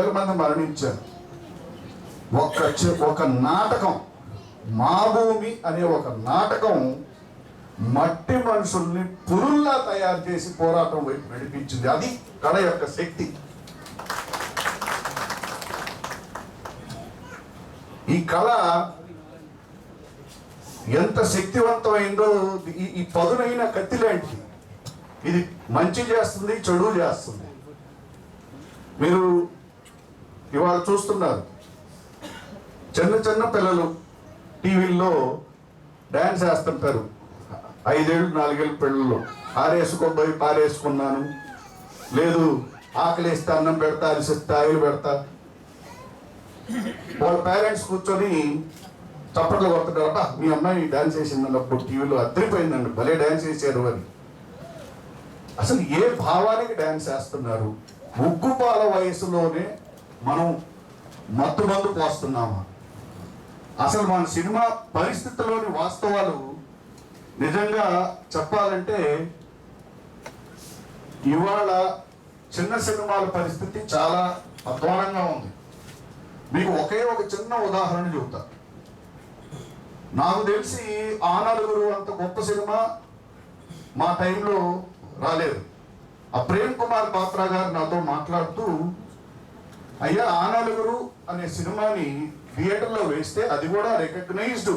10,000 మంది మరణించారు. ఒక నాటకం, మా భూమి అనే ఒక నాటకం మట్టి మనుషుల్ని పురుల్లా తయారు చేసి పోరాటం వైపు నడిపించింది. అది కళ యొక్క శక్తి. ఈ కళ ఎంత శక్తివంతమైందో, ఈ పదునైన కత్తి లాంటిది. ఇది మంచి చేస్తుంది, చెడు చేస్తుంది. మీరు ఇవాళ చూస్తున్నారు, చిన్న చిన్న పిల్లలు టీవీల్లో డ్యాన్స్ వేస్తుంటారు. 5 ఏళ్ళు 4 ఏళ్ళ పిల్లలు ఆరేసుకోబోయి పారేసుకున్నాను, లేదు ఆకలిస్తే అన్నం పెడతా, అరిసిస్తే ఆయిల్ పెడతా. వాళ్ళ పేరెంట్స్ కూర్చొని చప్పట్లు కొడుతుంటారట, మీ అమ్మాయి డ్యాన్స్ వేసిందన్నప్పుడు టీవీలో అద్దరిపోయిందండి, భలే డ్యాన్స్ వేసారు అని. అసలు ఏ భావానికి డ్యాన్స్ వేస్తున్నారు? ముగ్గుపాల వయసులోనే మనం మత్తు మందు పోస్తున్నామా? అసలు మన సినిమా పరిస్థితుల్లోని వాస్తవాలు నిజంగా చెప్పాలంటే ఇవాళ చిన్న సినిమాల పరిస్థితి చాలా అధ్వానంగా ఉంది. మీకు ఒకే ఒక చిన్న ఉదాహరణ చెబుతా. నాకు తెలిసి ఆ నలుగురు అంత గొప్ప సినిమా మా టైంలో రాలేదు. ఆ ప్రేమ్ కుమార్ పాత్ర గారు నాతో మాట్లాడుతూ, అయ్యా ఆ నలుగురు అనే సినిమాని థియేటర్లో వేస్తే అది కూడా రికగ్నైజ్డ్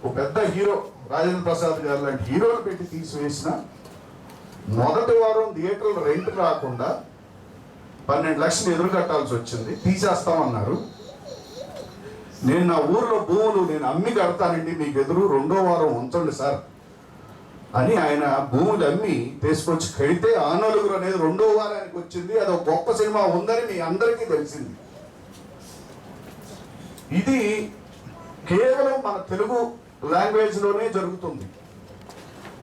ఒక పెద్ద హీరో రాజేంద్ర ప్రసాద్ గారు లాంటి హీరోలు పెట్టి తీసివేసిన మొదటి వారం థియేటర్లో రెంట్ రాకుండా 12 లక్షలు ఎదురు కట్టాల్సి వచ్చింది. తీసేస్తామన్నారు. నేను నా ఊర్లో భూములు నేను అమ్మి కడతానండి, మీకు ఎదురు 2వ వారం ఉంచండి సార్ అని ఆయన భూములు అమ్మి తీసుకొచ్చి కడితే ఆ నలుగురు అనేది 2వ వారానికి వచ్చింది. అది ఒక గొప్ప సినిమా ఉందని మీ అందరికీ తెలిసింది. ఇది కేవలం మన తెలుగు లాంగ్వేజ్లోనే జరుగుతుంది.